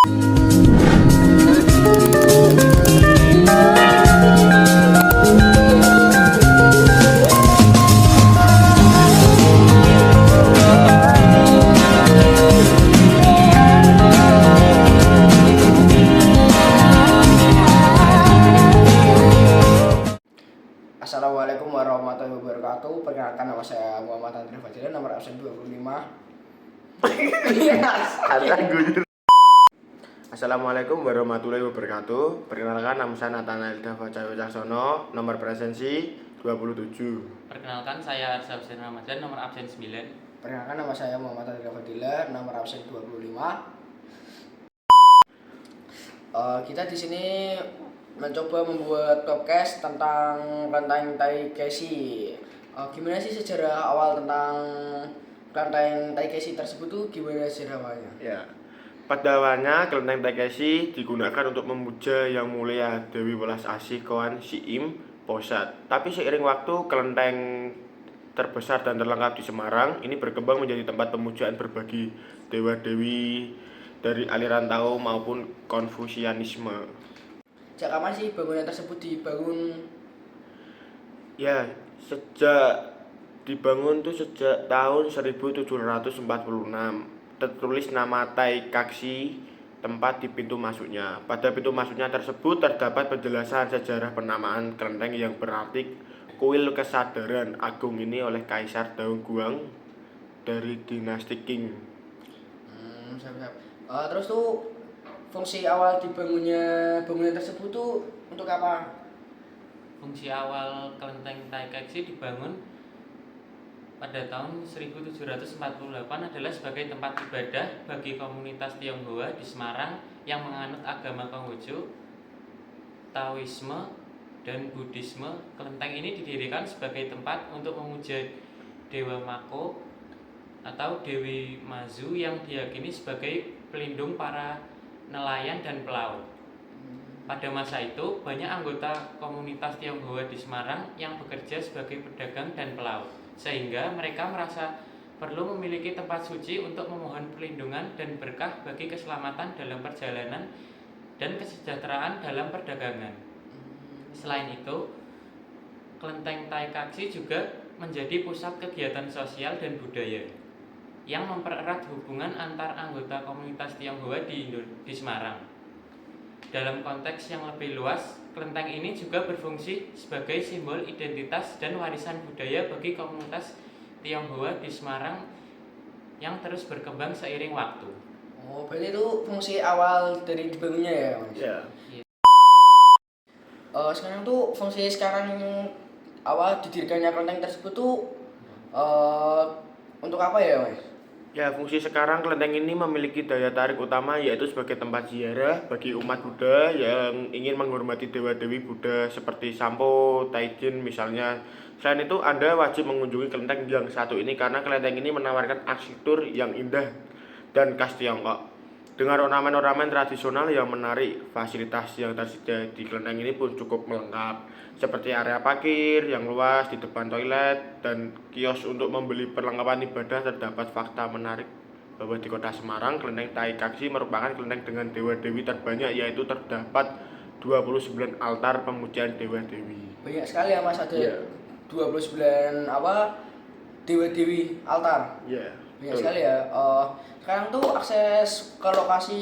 Assalamualaikum warahmatullahi wabarakatuh. Perkenalkan, nama saya Muhammad Andri Fadila, nomor absen 25. Assalamualaikum warahmatullahi wabarakatuh. Perkenalkan, nama saya Nathanael Dava Cahyo-Caksono, nomor presensi 27. Perkenalkan, saya Arsa Hussein Ramadan, nomor absen 9. Perkenalkan, nama saya Muhammad Andri Fadila, nomor absen 25. Kita di sini mencoba membuat podcast tentang kelenteng Taikeshi. Gimana sih sejarah awal tentang kelenteng Taikeshi tersebut tuh, gimana sejarah awalnya? Ya. Pada awalnya kelenteng Taikeshi digunakan untuk memuja Yang Mulia Dewi Welas Asih Koan Siim Posat. Tapi seiring waktu, kelenteng terbesar dan terlengkap di Semarang ini berkembang menjadi tempat pemujaan berbagai dewa-dewi dari aliran Tao maupun Konfusianisme. Sejak kapan sih bangunan tersebut dibangun? Ya, dibangun tuh sejak tahun 1746. Tertulis nama Taikaksi, tempat di pintu masuknya. Pada pintu masuknya tersebut terdapat penjelasan sejarah penamaan kelenteng yang berarti kuil kesadaran agung ini oleh Kaisar Daung Guang dari dinasti Qing. Siap. Terus tuh fungsi awal dibangunnya bangunan tersebut tuh untuk apa? Fungsi awal kelenteng Taikaksi dibangun pada tahun 1748 adalah sebagai tempat ibadah bagi komunitas Tionghoa di Semarang yang menganut agama Konghucu, Taoisme, dan Buddhisme. Kelenteng ini didirikan sebagai tempat untuk memuja Dewa Mako atau Dewi Mazu yang diyakini sebagai pelindung para nelayan dan pelaut. Pada masa itu, banyak anggota komunitas Tionghoa di Semarang yang bekerja sebagai pedagang dan pelaut, sehingga mereka merasa perlu memiliki tempat suci untuk memohon perlindungan dan berkah bagi keselamatan dalam perjalanan dan kesejahteraan dalam perdagangan. Selain itu, kelenteng Taikaksi juga menjadi pusat kegiatan sosial dan budaya yang mempererat hubungan antar anggota komunitas Tionghoa di Semarang. Dalam konteks yang lebih luas, kelenteng ini juga berfungsi sebagai simbol identitas dan warisan budaya bagi komunitas Tionghoa di Semarang yang terus berkembang seiring waktu. Oh, berarti itu fungsi awal dari dibangunnya ya, Mas? Ya. Sekarang tuh fungsi sekarang awal didirikannya kelenteng tersebut tuh untuk apa ya, Mas? Ya, fungsi sekarang kelenteng ini memiliki daya tarik utama yaitu sebagai tempat ziarah bagi umat Buddha yang ingin menghormati dewa-dewi Buddha seperti Sampo, Taijin misalnya. Selain itu, Anda wajib mengunjungi kelenteng yang satu ini karena kelenteng ini menawarkan arsitektur yang indah dan khas Tiongkok. Dengan ornamen-ornamen tradisional yang menarik, fasilitas yang tersedia di kelenteng ini pun cukup lengkap, seperti area parkir yang luas di depan toilet dan kios untuk membeli perlengkapan ibadah. Terdapat fakta menarik bahwa di kota Semarang, kelenteng Taikaksi merupakan kelenteng dengan dewa-dewi terbanyak, yaitu terdapat 29 altar pemujaan dewa-dewi. Banyak sekali ya, Mas, ada Yeah. 29 dewa-dewi altar. Banyak sekali ya. Sekarang tuh akses ke lokasi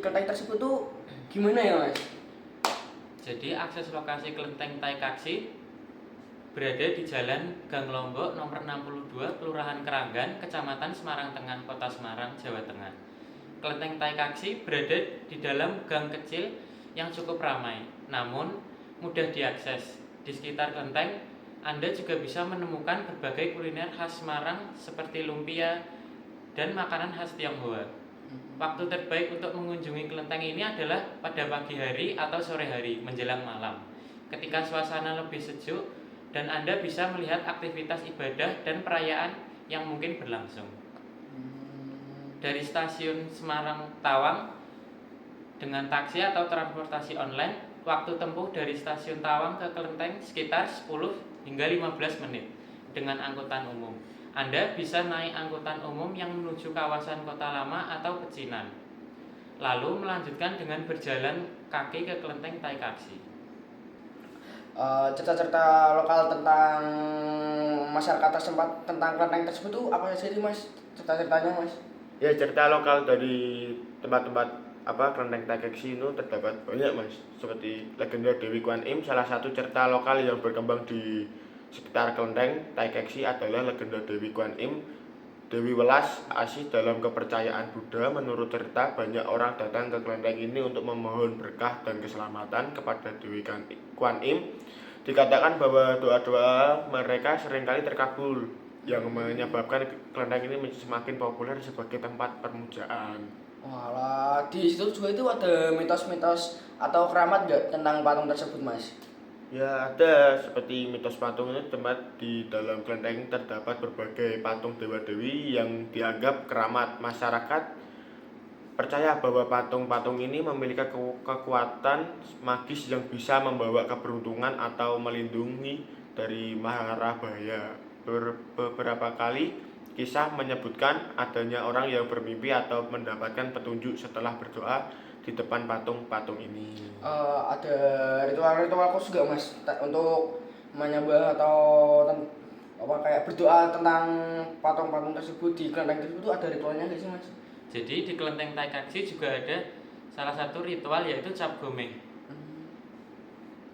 kelenteng tersebut tuh gimana ya, Mas? Jadi akses lokasi kelenteng Taikaksi berada di Jalan Gang Lombok nomor 62, Kelurahan Keranggan, Kecamatan Semarang Tengah, Kota Semarang, Jawa Tengah. Kelenteng Taikaksi berada di dalam gang kecil yang cukup ramai, namun mudah diakses. Di sekitar kelenteng, Anda juga bisa menemukan berbagai kuliner khas Semarang seperti lumpia dan makanan khas Tionghoa. Waktu terbaik untuk mengunjungi kelenteng ini adalah pada pagi hari atau sore hari menjelang malam, ketika suasana lebih sejuk dan Anda bisa melihat aktivitas ibadah dan perayaan yang mungkin berlangsung. Dari stasiun Semarang Tawang dengan taksi atau transportasi online, waktu tempuh dari stasiun Tawang ke kelenteng sekitar 10 hingga 15 menit dengan angkutan umum. Anda bisa naik angkutan umum yang menuju kawasan Kota Lama atau Pecinan. lalu melanjutkan dengan berjalan kaki ke kelenteng Taikashi. Cerita-cerita lokal tentang masyarakat setempat tentang kelenteng tersebut tuh apa saja sih mas? Cerita-ceritanya mas? Ya, cerita lokal dari tempat-tempat kelenteng Taikashi itu terdapat banyak mas, seperti legenda Dewi Kwan Im. Salah satu cerita lokal yang berkembang di sekitar kelenteng Taikashi adalah legenda Dewi Kwan Im, Dewi Welas Asih. Dalam kepercayaan Buddha, menurut cerita banyak orang datang ke kelenteng ini untuk memohon berkah dan keselamatan kepada Dewi Kwan Im. Dikatakan bahwa doa-doa mereka seringkali terkabul, yang menyebabkan kelenteng ini semakin populer sebagai tempat permujaan. Walah, di situ juga itu ada mitos-mitos atau keramat gak tentang patung tersebut mas? Ya, ada, seperti mitos patung ini. Tempat di dalam kelenteng terdapat berbagai patung dewa-dewi yang dianggap keramat. Masyarakat percaya bahwa patung-patung ini memiliki kekuatan magis yang bisa membawa keberuntungan atau melindungi dari mara bahaya. Beberapa kali kisah menyebutkan adanya orang yang bermimpi atau mendapatkan petunjuk setelah berdoa di depan patung-patung ini. Ada ritual-ritual khusus gak mas untuk menyembah atau kayak berdoa tentang patung-patung tersebut di kelenteng tersebut tuh ada ritualnya gak sih mas? Jadi di kelenteng Taikashi juga ada salah satu ritual yaitu Cap Gomeh.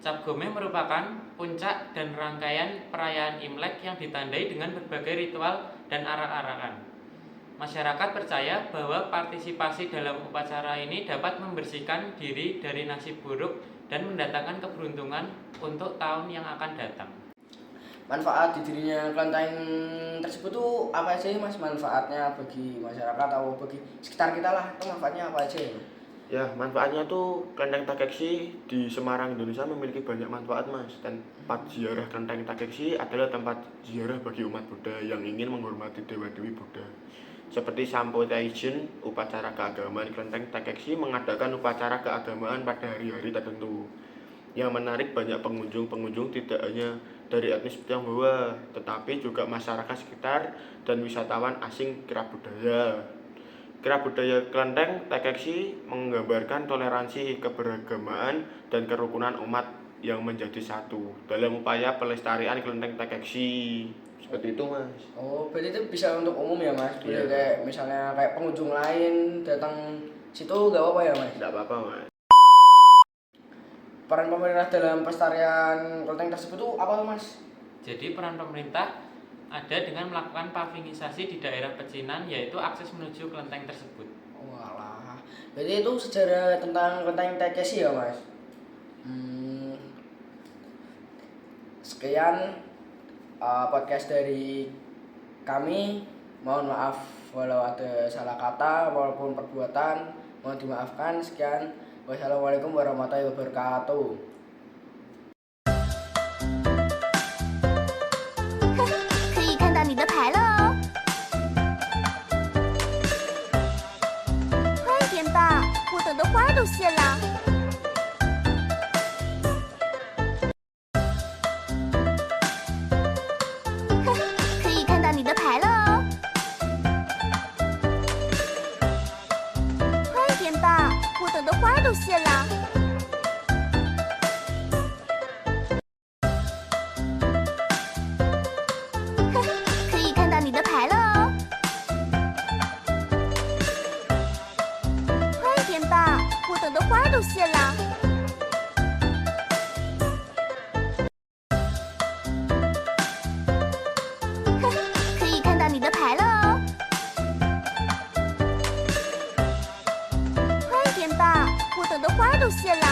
Cap Gomeh merupakan puncak dan rangkaian perayaan Imlek yang ditandai dengan berbagai ritual dan arak-arakan. Masyarakat percaya bahwa partisipasi dalam upacara ini dapat membersihkan diri dari nasib buruk dan mendatangkan keberuntungan untuk tahun yang akan datang. Manfaat di dirinya kelenteng tersebut tuh apa aja mas, manfaatnya bagi masyarakat atau bagi sekitar kita lah, itu manfaatnya apa aja? Ya, manfaatnya tuh kelenteng Taikashi di Semarang, Indonesia memiliki banyak manfaat mas. Dan tempat ziarah kelenteng Taikashi adalah tempat ziarah bagi umat Buddha yang ingin menghormati dewa-dewi Buddha. Seperti Sampo Taijin, upacara keagamaan kelenteng Taikashi mengadakan upacara keagamaan pada hari-hari tertentu. Yang menarik banyak pengunjung tidak hanya dari etnis Tionghoa, tetapi juga masyarakat sekitar dan wisatawan asing kira budaya. Kira budaya kelenteng Taikashi menggambarkan toleransi, keberagamaan, dan kerukunan umat yang menjadi satu dalam upaya pelestarian kelenteng Taikashi. Seperti itu mas. Oh, berarti itu bisa untuk umum ya mas? Boleh Iya. kayak misalnya kayak pengunjung lain datang situ gak apa-apa ya mas? Tidak apa-apa mas. Peran pemerintah dalam pelestarian kelenteng tersebut tuh apa tuh mas? Jadi peran pemerintah ada dengan melakukan pavingisasi di daerah pecinan, yaitu akses menuju kelenteng tersebut. Walah, jadi itu sejarah tentang kelenteng Taikashi ya mas? Sekian podcast dari kami. Mohon maaf walau ada salah kata maupun perbuatan, mohon dimaafkan. Sekian, wassalamualaikum warahmatullahi wabarakatuh. 可以看到你的牌了哦，快点吧，我等的花都谢了。可以看到你的牌了哦，快点吧，我等的花都谢了。可以看到你的牌了哦，快点吧，我等的花都谢了。可以看到你的牌了哦，快点吧，我等的花都谢了。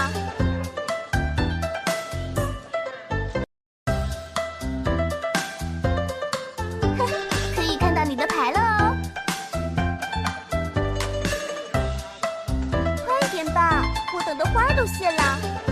可以看到你的牌了哦，快点吧，我等的花都谢了。